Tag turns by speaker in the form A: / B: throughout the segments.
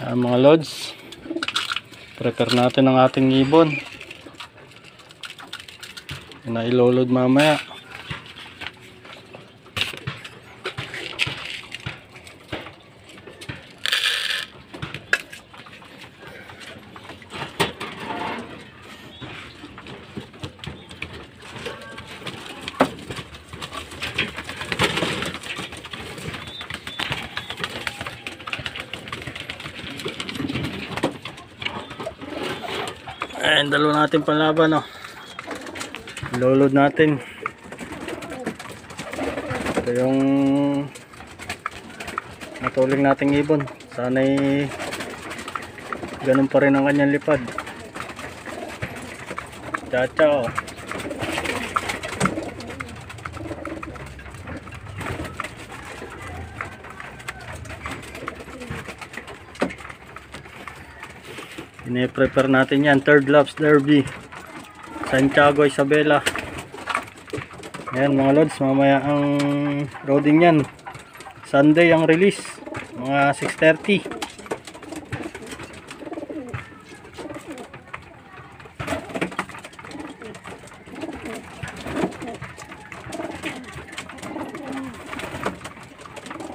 A: Mga lods, prepare natin ang ating ibon na ilolod mamaya. Ayan, dalawa natin panlaban, oh. Ilolod natin. Ito yung natuling nating ibon. Sana'y ganun pa rin ang kanyang lipad. Chacha, oh. Ini-prepare natin yan. Third laps derby, Santiago Isabela. Ayan mga lods, mamaya ang loading yan. Sunday ang release, mga 6:30.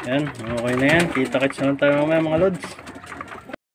A: Ayan, okay na yan. Kita-kits naman tayo mamaya mga lods.